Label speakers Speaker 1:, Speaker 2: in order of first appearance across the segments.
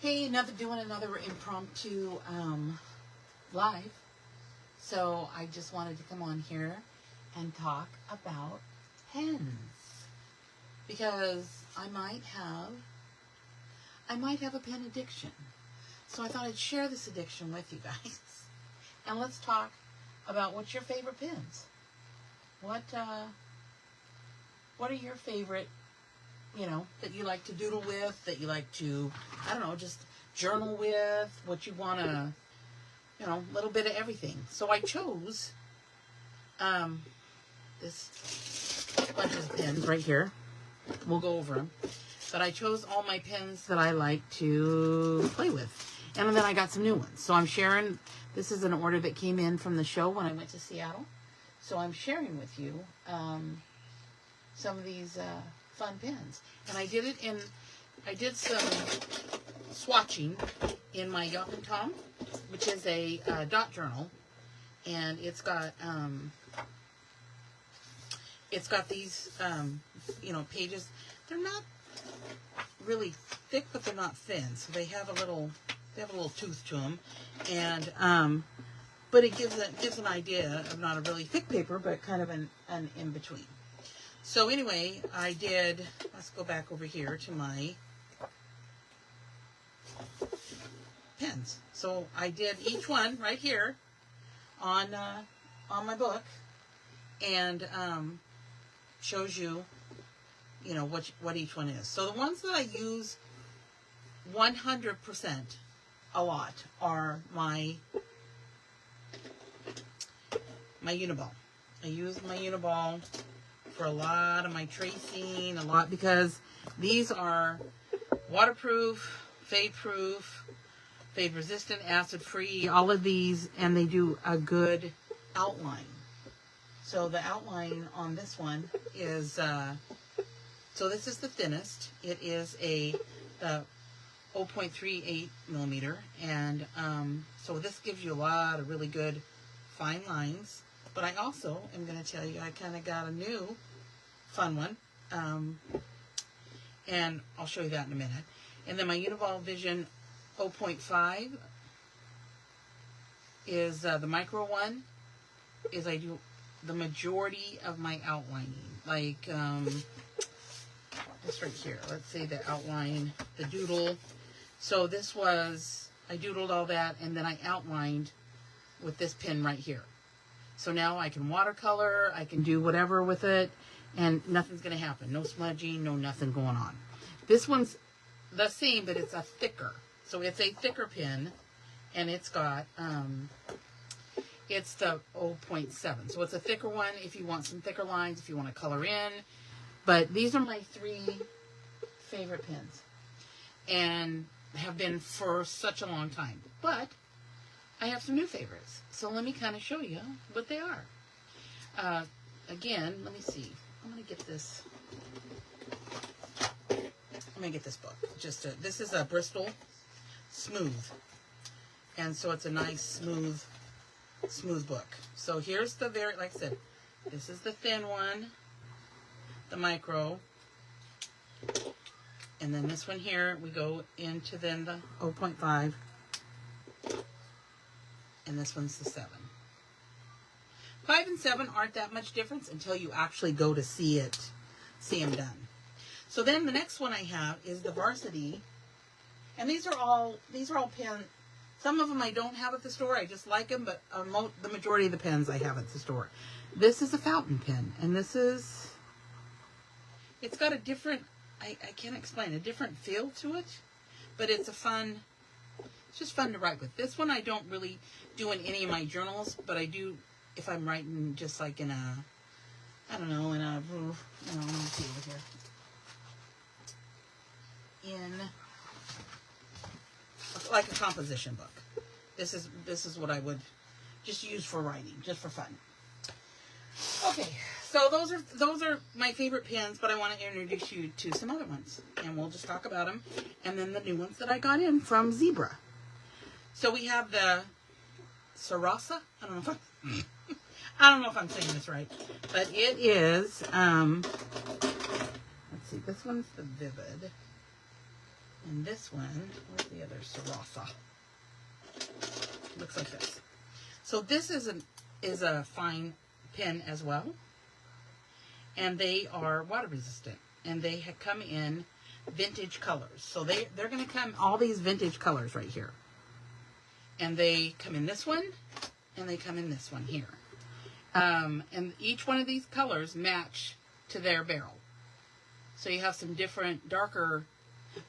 Speaker 1: Hey, doing another impromptu live. So I just wanted to come on here and talk about pens because I might have a pen addiction. So I thought I'd share this addiction with you guys, and let's talk about what's your favorite pens. What are your favorite? That you like to doodle with, that you like to, I don't know, just journal with, what you want to, a little bit of everything. So I chose this bunch of pens right here. We'll go over them. But I chose all my pens that I like to play with. And then I got some new ones. So I'm sharing, this is an order that came in from the show when I went to Seattle. So I'm sharing with you some of these fun pens. And I did some swatching in my Yop and Tom, which is a dot journal, and it's got these pages. They're not really thick, but they're not thin, so they have a little tooth to them, and but it gives an idea of not a really thick paper, but kind of an in between. So anyway, let's go back over here to my pens. So I did each one right here on my book, and shows you, what each one is. So the ones that I use 100% a lot are my Uniball. I use my Uniball for a lot of my tracing, because these are waterproof, fade-proof, fade-resistant, acid-free, all of these, and they do a good outline. So the outline on this one is, so this is the thinnest. It is a 0.38 millimeter, and so this gives you a lot of really good fine lines. But I also am going to tell you I kind of got a new fun one, and I'll show you that in a minute. And then my Uniball Vision 0.5 is the micro one. Is I do the majority of my outlining, like this right here. Let's say the outline, the doodle. So this was, I doodled all that, and then I outlined with this pen right here. So now I can watercolor, I can do whatever with it, and nothing's going to happen. No smudging, no nothing going on. This one's the same, but it's a thicker. So it's a thicker pen, and it's got, it's the 0.7. So it's a thicker one if you want some thicker lines, if you want to color in. But these are my 3 favorite pens, and have been for such a long time. But I have some new favorites. So let me kind of show you what they are. Again, let me see. I'm going to get this. I'm going to get this book. This is a Bristol Smooth. And so it's a nice, smooth book. So here's the like I said, this is the thin one, the micro. And then this one here, we go into then the 0.5. And this one's the 7. 5 and 7 aren't that much difference until you actually go to see them done. So then the next one I have is the Varsity, and these are all pens. Some of them I don't have at the store. I just like them, but the majority of the pens I have at the store. This is a fountain pen, and it's got a different, I can't explain, a different feel to it, but it's it's just fun to write with. This one I don't really do in any of my journals, but I do if I'm writing just like in a, let me see over here. In like a composition book. This is what I would just use for writing, just for fun. Okay, so those are my favorite pens, but I want to introduce you to some other ones, and we'll just talk about them, and then the new ones that I got in from Zebra. So we have the Sarasa. I don't know if I'm saying this right, but it is. Let's see. This one's the Vivid. And this one, where's the other Sarasa? Looks like this. So this is a fine pen as well. And they are water resistant. And they come in vintage colors. So they're going to come all these vintage colors right here. And they come in this one, and they come in this one here. And each one of these colors match to their barrel. So you have some different darker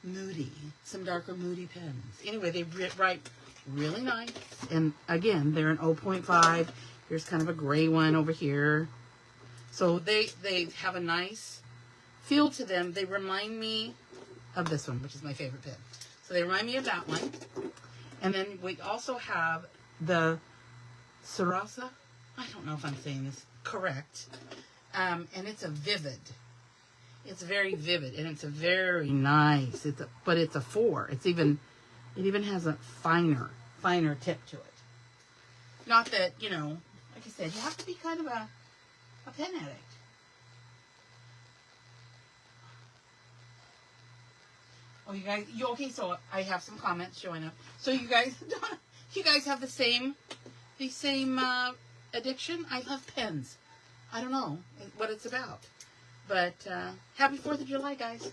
Speaker 1: moody pens. Anyway, they write really nice. And again, they're an 0.5. Here's kind of a gray one over here. So they have a nice feel to them. They remind me of this one, which is my favorite pen. So they remind me of that one. And then we also have the Sarasa. I don't know if I'm saying this correct. And it's a vivid. It's very vivid, and it's a very nice. But it's a 4. It even has a finer tip to it. Not that, you know, like I said, you have to be kind of a pen addict. Oh, you guys, okay? So I have some comments showing up. So you guys have the same addiction. I love pens. I don't know what it's about, but happy 4th of July, guys.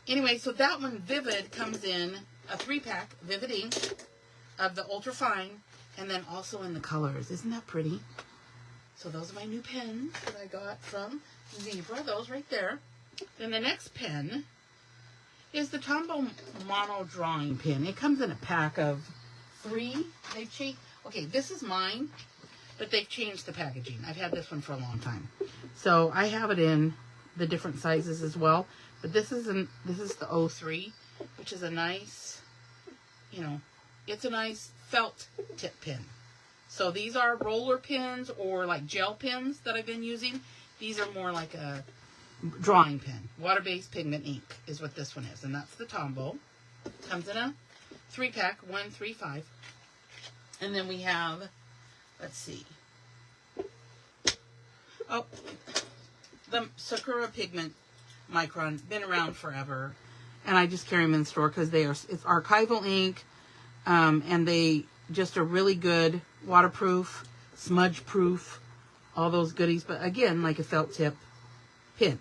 Speaker 1: Anyway, so that one, Vivid, comes in a 3-pack, Vivid ink of the ultra fine, and then also in the colors. Isn't that pretty? So those are my new pens that I got from Zebra. Those right there. Then the next pen is the Tombow Mono Drawing Pen. It comes in a pack of 3. They've changed. Okay, this is mine, but they've changed the packaging. I've had this one for a long time. So I have it in the different sizes as well. But this is the 03, which is a nice, you know, it's a nice felt tip pen. So these are roller pens or like gel pens that I've been using. These are more like a drawing pen. Water-based pigment ink is what this one is. And that's the Tombow. Comes in a 3-pack, 1, 3, 5. And then we have, let's see. Oh, the Sakura Pigment Micron. Been around forever. And I just carry them in the store because it's archival ink. And they just are really good, waterproof, smudge proof, all those goodies. But again, like a felt tip pin,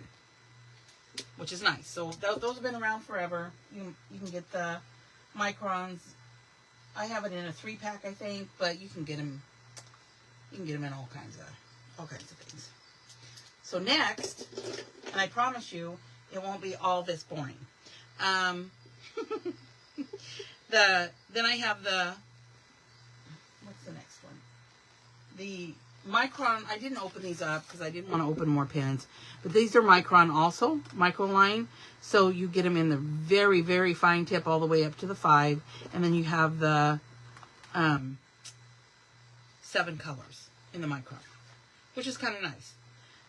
Speaker 1: which is nice. So those have been around forever. You can get the microns. I have it in a 3-pack, I think, but you can get them. You can get them in all kinds of things. So next, and I promise you, it won't be all this boring. Then I have what's the next one? The Micron. I didn't open these up because I didn't want to open more pens. But these are Micron also, Microline. So you get them in the very, very fine tip all the way up to the 5. And then you have the 7 colors in the Micron, which is kind of nice.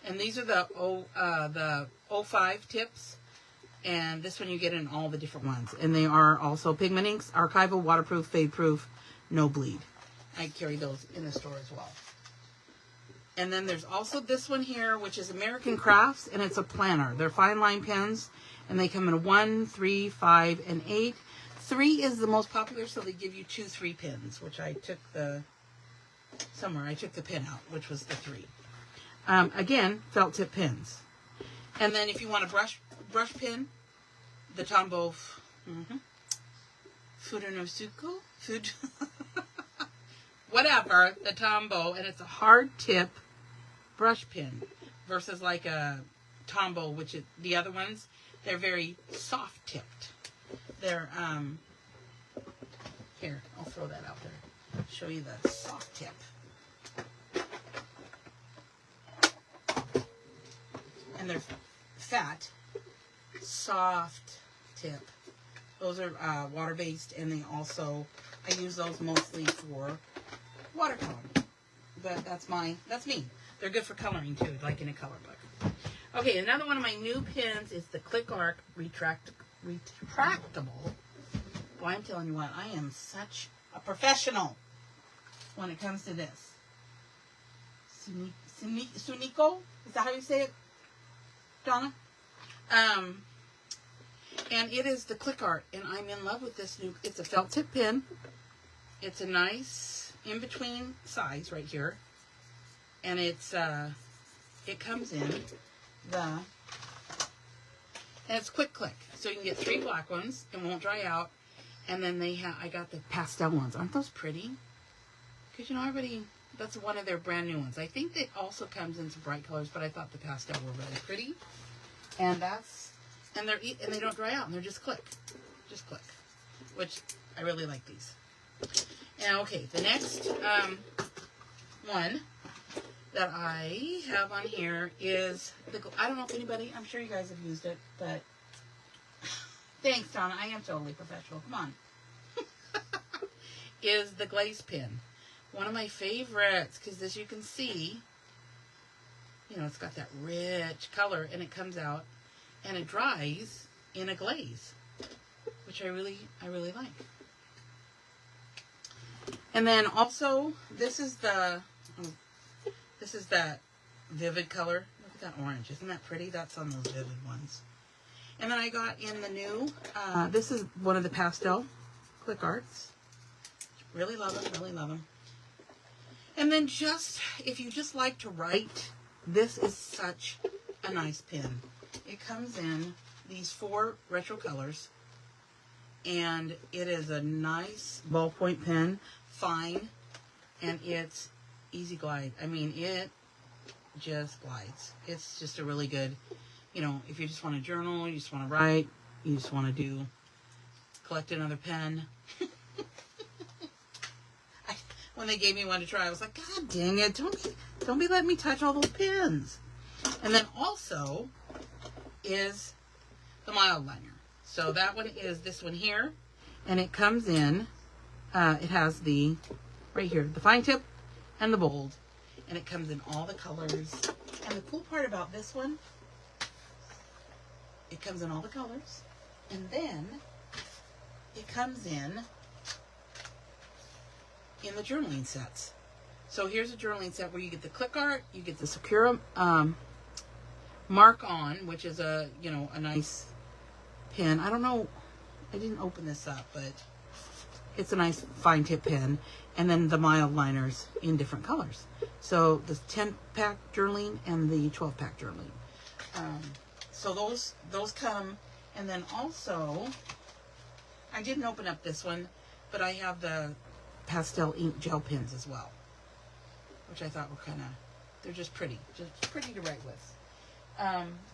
Speaker 1: And these are the 05 tips. And this one you get in all the different ones. And they are also pigment inks, archival, waterproof, fade proof, no bleed. I carry those in the store as well. And then there's also this one here, which is American Crafts, and it's a planner. They're fine line pens, and they come in 1, 3, 5, and 8. 3 is the most popular, so they give you 2 3 pins, which I took I took the pin out, which was the 3. Again, felt tip pins. And then if you want a brush the Tombow Furunosuko? Whatever, the Tombow, and it's a hard tip brush pen versus like a Tombow, which is the other ones, they're very soft tipped. They're, here, I'll throw that out there. Show you the soft tip. And they're fat, soft tip. Those are water-based, and they also, I use those mostly for watercoloring. But that's me. They're good for coloring too, like in a color book. Okay, another one of my new pens is the Click Arc retractable. Boy, I'm telling you what, I am such a professional when it comes to this. Sunico? Is that how you say it, Donna? And it is the Click Art, and I'm in love with this new, it's a felt tip pen. It's a nice in-between size right here. And it's, it comes in and it's quick click. So you can get 3 black ones, it won't dry out. And then they have, I got the pastel ones. Aren't those pretty? Because, you know, everybody, that's one of their brand new ones. I think it also comes in some bright colors, but I thought the pastel were really pretty. And that's, and they don't dry out, and they're just click, which I really like these. And okay, the next one that I have on here is the, I don't know if anybody, I'm sure you guys have used it, but thanks, Donna, I am totally professional, come on. Is the glaze pen. One of my favorites, because as you can see, you know, it's got that rich color, and it comes out, and it dries in a glaze, which I really like. And then also, this is that vivid color. Look at that orange. Isn't that pretty? That's on those vivid ones. And then I got in the new, this is one of the pastel Click Arts. Really love them, really love them. And then just, if you just like to write, this is such a nice pen. It comes in these 4 retro colors, and it is a nice ballpoint pen, fine, and it's easy glide. I mean, it just glides. It's just a really good, you know, if you just want to journal, you just want to write, you just want to collect another pen. When they gave me one to try, I was like, God dang it, don't be letting me touch all those pens. And then also is the mild liner. So that one is this one here, and it comes in, it has the, right here, the fine tip and the bold, and it comes in all the colors. And the cool part about this one, it comes in all the colors, and then it comes in the journaling sets. So here's a journaling set where you get the Click Art, you get the Sakura Mark On, which is a, you know, a nice pen. I don't know, I didn't open this up, but it's a nice fine tip pen. And then the mild liners in different colors. So the 10-pack journaling and the 12-pack journaling. So those come. And then also, I didn't open up this one, but I have the pastel ink gel pens as well, which I thought were kind of, they're just pretty to write with.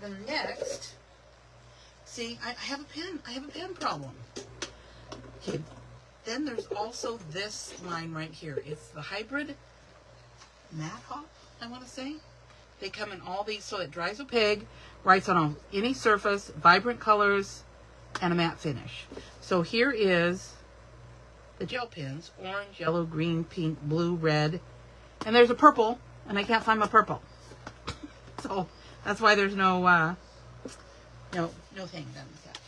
Speaker 1: The next, see, I have a pen problem. Okay, then there's also this line right here. It's the hybrid matte hop, I want to say. They come in all these, so it dries opaque, writes on any surface, vibrant colors, and a matte finish. So here is the gel pens: orange, yellow, green, pink, blue, red, and there's a purple, and I can't find my purple. So that's why there's no thing done with that.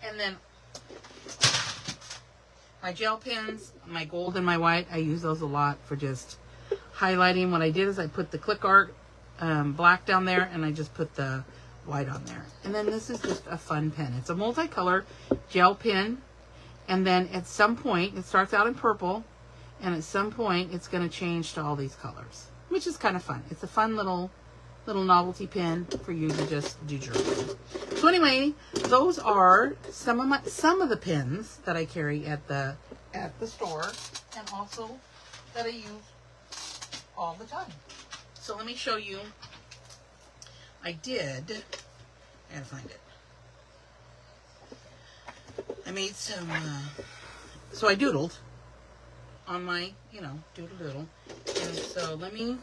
Speaker 1: And then my gel pens, my gold and my white, I use those a lot for just highlighting. What I did is I put the Click Art black down there, and I just put the white on there. And then this is just a fun pen. It's a multicolor gel pen. And then at some point, it starts out in purple, and at some point, it's going to change to all these colors, which is kind of fun. It's a fun little novelty pen for you to just do journaling. So anyway, those are some of the pens that I carry at the store, and also that I use all the time. So let me show you. I gotta find it. I made some, so I doodled on my, doodle. And so let me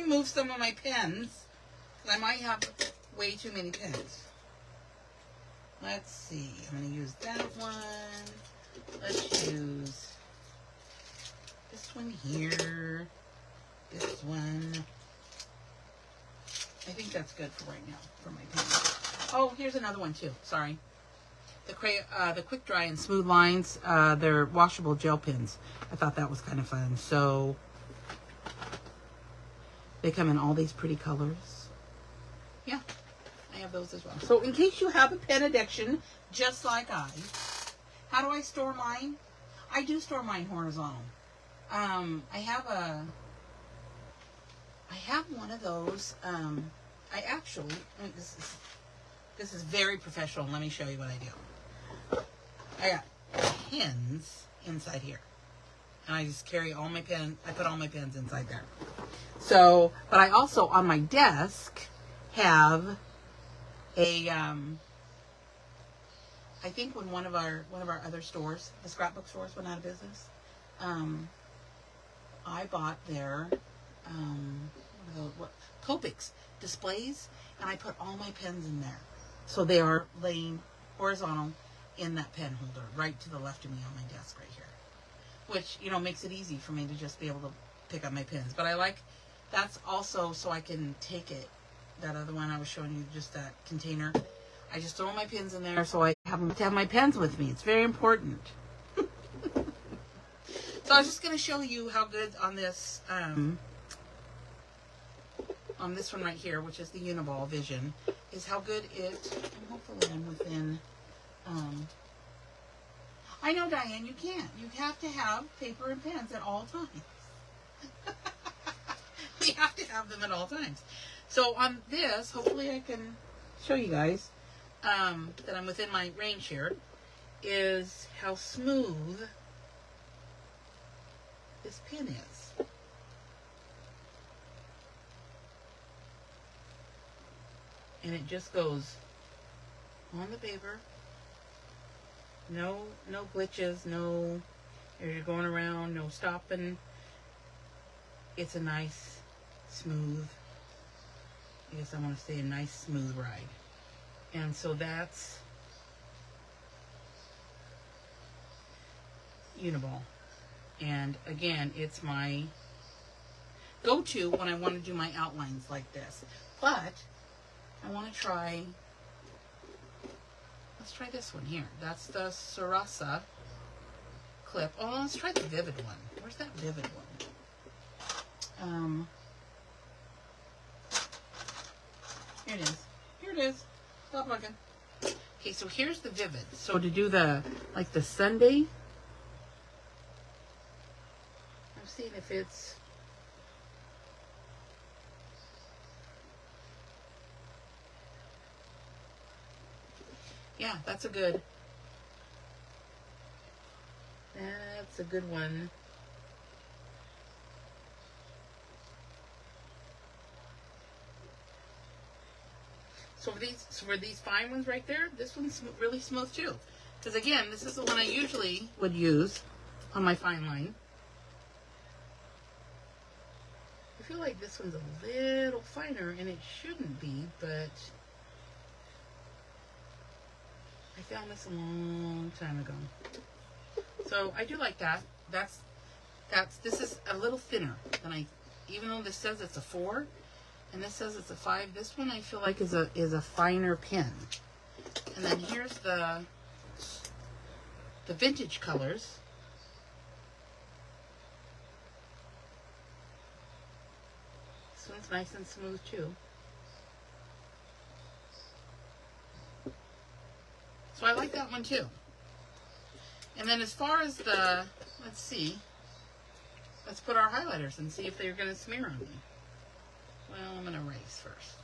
Speaker 1: move some of my pens, because I might have way too many pens. Let's see, I'm going to use that one. Let's use this one here, this one. I think that's good for right now, for my pens. Oh, here's another one too, sorry. The Quick Dry and Smooth Lines, they're washable gel pens. I thought that was kind of fun. So they come in all these pretty colors. Yeah, I have those as well. So in case you have a pen addiction, just like how do I store mine? I do store mine horizontal. I have one of those. I actually, this is very professional. Let me show you what I do. I got pens inside here. And I just carry all my pens. I put all my pens inside there. So, but I also on my desk have a I think when one of our other stores, the scrapbook stores, went out of business, I bought their Copics displays, and I put all my pens in there, so they are laying horizontal in that pen holder right to the left of me on my desk right here, which makes it easy for me to just be able to pick up my pens. But I like that's also so I can take it. That other one I was showing you, just that container. I just throw my pens in there so I have my pens with me. It's very important. So I was just going to show you how good on this one right here, which is the Uniball Vision, is how good it, and hopefully I'm within, I know, Diane, you can't. You have to have paper and pens at all times. We have to have them at all times. So on this, hopefully I can show you guys that I'm within my range here, is how smooth this pen is. And it just goes on the paper. No glitches, no, as you're going around, no stopping. It's a nice, smooth, I guess I want to say a nice, smooth ride. And so that's Uniball. And again, it's my go-to when I want to do my outlines like this. But I want to try, let's try this one here. That's the Sarasa clip. Oh, let's try the Vivid one. Where's that Vivid one? Here it is. Here it is. Stop looking. Okay, so here's the Vivid. So to do the Sunday, I'm seeing if it's, yeah, that's a good one. So for these fine ones right there, this one's really smooth too. Because again, this is the one I usually would use on my fine line. I feel like this one's a little finer, and it shouldn't be, but I found this a long time ago. So I do like that. This is a little thinner than even though this says it's a 4, and this says it's a 5, this one I feel like is a finer pen. And then here's the vintage colors. This one's nice and smooth too. So I like that one too. And then as far as the, let's put our highlighters and see if they're going to smear on me. Well, I'm going to erase first.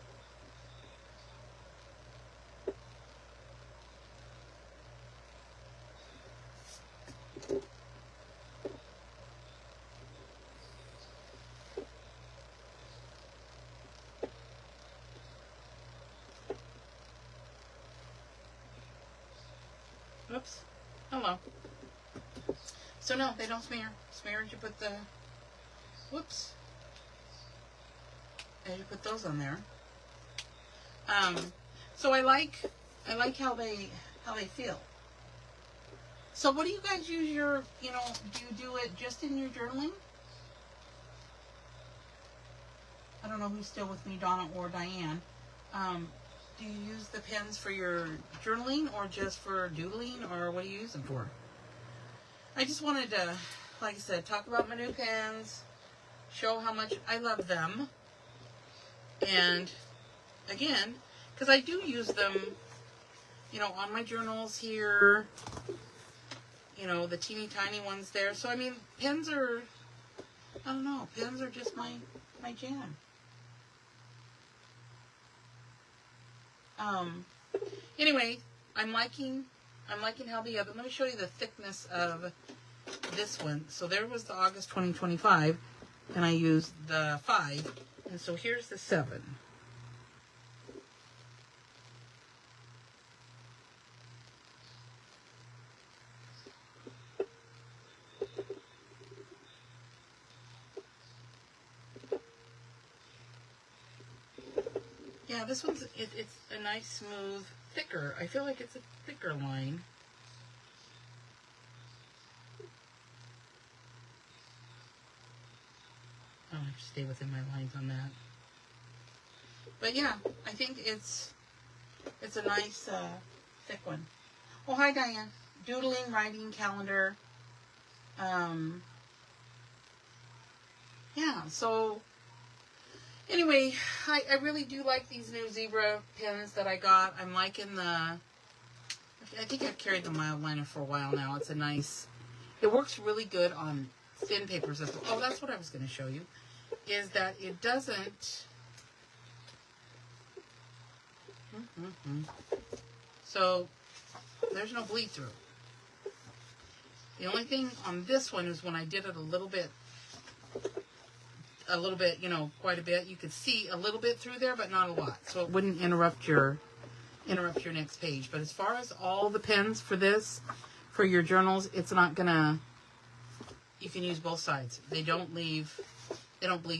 Speaker 1: Oops. Hello. So no, they don't smear. Smear, you put the, whoops. And you put those on there. So I like how they feel. So what do you guys use your, do you do it just in your journaling? I don't know who's still with me, Donna or Diane. Do you use the pens for your journaling or just for doodling, or what do you use them for? I just wanted to, like I said, talk about my new pens, show how much I love them. And again, because I do use them, you know, on my journals here, you know, the teeny tiny ones there. So, I mean, pens are, I don't know, pens are just my jam. Anyway, I'm liking how the other, let me show you the thickness of this one. So there was the August 2025, and I used the 5, and so here's the 7. Yeah, this one's, it's a nice, smooth, thicker. I feel like it's a thicker line. I'll have to stay within my lines on that. But yeah, I think it's a nice, thick one. Oh, hi, Diane. Doodling, writing, calendar. Yeah, so anyway, I really do like these new zebra pens that I got. I'm liking I think I've carried the mild liner for a while now. It's a nice, it works really good on thin papers as well. Oh, that's what I was going to show you, is that it doesn't, so there's no bleed through. The only thing on this one is when I did it a little bit, you know, quite a bit. You could see a little bit through there, but not a lot. So it wouldn't interrupt your next page. But as far as all the pens for this, for your journals, it's not gonna, you can use both sides. They don't bleed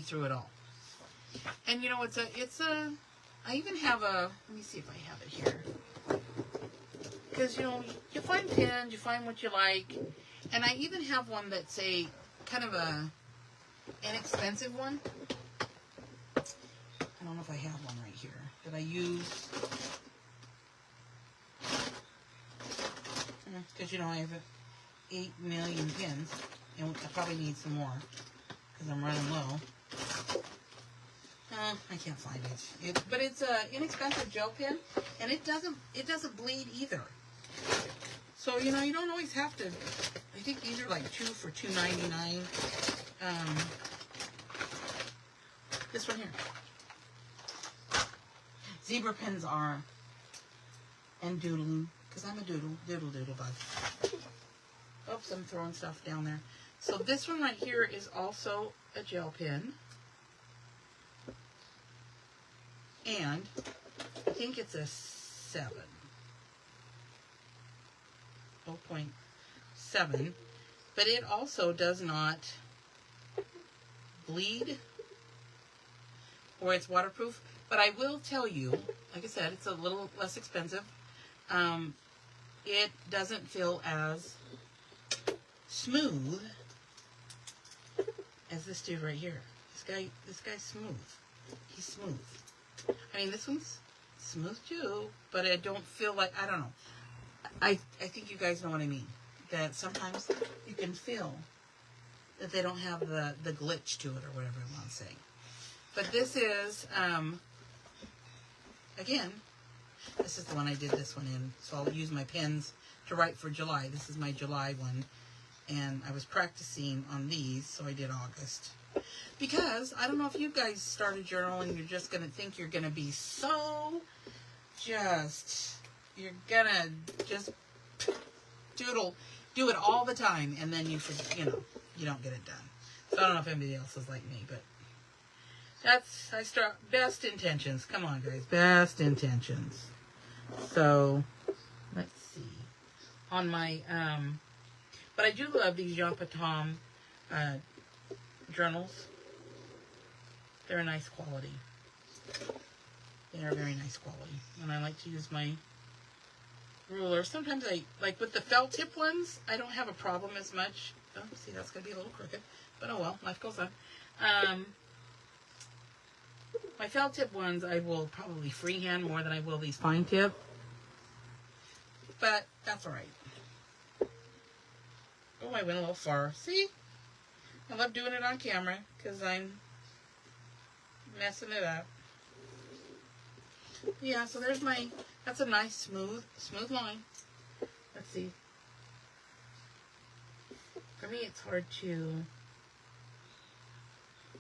Speaker 1: through at all. And you know, I even have a, let me see if I have it here. Because, you know, you find pens, you find what you like. And I even have one that's a kind of a inexpensive one. I don't know if I have one right here that I use. Because, you know, I have 8 million pins. And I probably need some more because I'm running low. I can't find it. But it's an inexpensive gel pen, and it doesn't bleed either. So, you know, you don't always have to. I think these are like 2 for $2.99. This one here. Zebra pens are, and doodling, because I'm a doodle bug. Oops, I'm throwing stuff down there. So this one right here is also a gel pen. And I think it's a 7. 0.7. But it also does not bleed, or it's waterproof. But I will tell you, like I said, it's a little less expensive. It doesn't feel as smooth as this dude right here. This guy's smooth. He's smooth. I mean, this one's smooth too, but I don't feel like, I don't know. I think you guys know what I mean. That sometimes you can feel that they don't have the glitch to it, or whatever I want to say. But this is, again, this is the one I did this one in. So I'll use my pens to write for July. This is my July one. And I was practicing on these, so I did August. Because, I don't know if you guys started journaling, you're just going to think you're going to be so you're going to just do it all the time, and then you don't get it done. So I don't know if anybody else is like me, but I start, best intentions. Come on, guys, best intentions. So, let's see. On my, but I do love these Jean Patom journals. They're a nice quality. They are very nice quality. And I like to use my ruler. Sometimes like with the felt tip ones, I don't have a problem as much. Oh, see, that's going to be a little crooked. But oh well, life goes on. My felt tip ones, I will probably freehand more than I will these fine tip. But that's alright. Oh, I went a little far. See? I love doing it on camera because I'm messing it up. Yeah, so there's my, that's a nice smooth line. Let's see. For me, it's hard to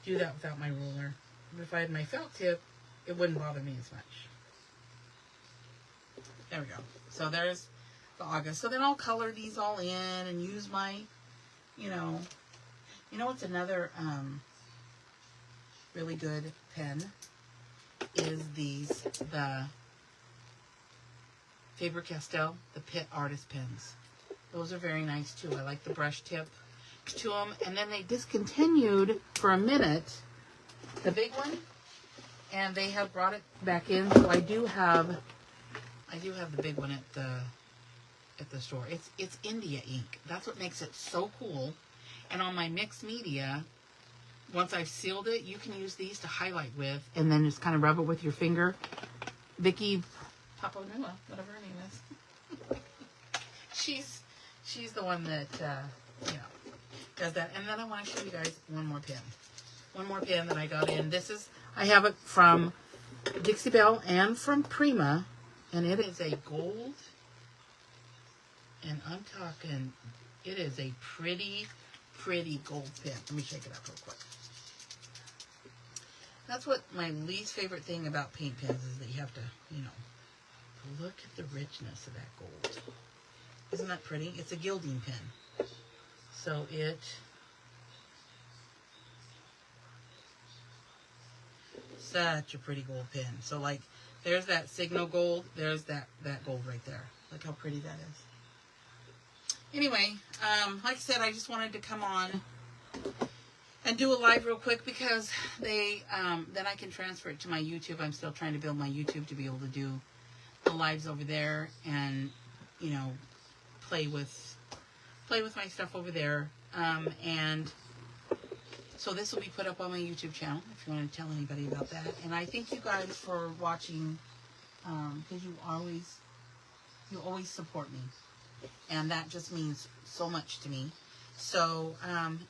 Speaker 1: do that without my ruler. But if I had my felt tip, it wouldn't bother me as much. There we go. So there's the August. So then I'll color these all in and use my, you know what's another really good pen is the Faber-Castell, the Pitt Artist Pens. Those are very nice too. I like the brush tip to them. And then they discontinued for a minute the big one, and they have brought it back in. So I do have the big one at the store. It's India ink. That's what makes it so cool. And on my mixed media, once I've sealed it, you can use these to highlight with, and then just kind of rub it with your finger. Vicky Papanua, whatever her name is. she's the one that does that. And then I want to show you guys one more pen that I got in. I have it from Dixie Belle and from Prima, and it is a gold, and I'm talking, it is a pretty gold pen. Let me shake it up real quick. That's what my least favorite thing about paint pens is, that you have to, look at the richness of that gold. Isn't that pretty? It's a gilding pen. So such a pretty gold pen. So like, there's that signal gold. There's that gold right there. Look how pretty that is. Anyway, like I said, I just wanted to come on and do a live real quick because then I can transfer it to my YouTube. I'm still trying to build my YouTube to be able to do the lives over there and, play with my stuff over there. And so this will be put up on my YouTube channel if you want to tell anybody about that. And I thank you guys for watching, because you always support me. And that just means so much to me. So,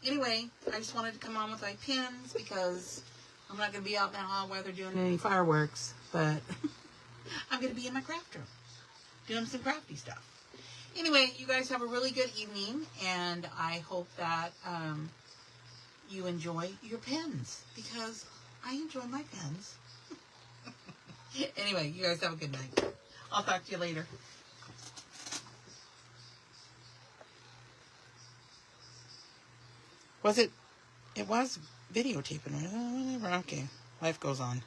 Speaker 1: anyway, I just wanted to come on with my pens because I'm not going to be out in that hot weather doing any fireworks, but I'm going to be in my craft room doing some crafty stuff. Anyway, you guys have a really good evening, and I hope that you enjoy your pens, because I enjoy my pens. Anyway, you guys have a good night. I'll talk to you later. It was videotaping, right? Whatever. Okay. Life goes on.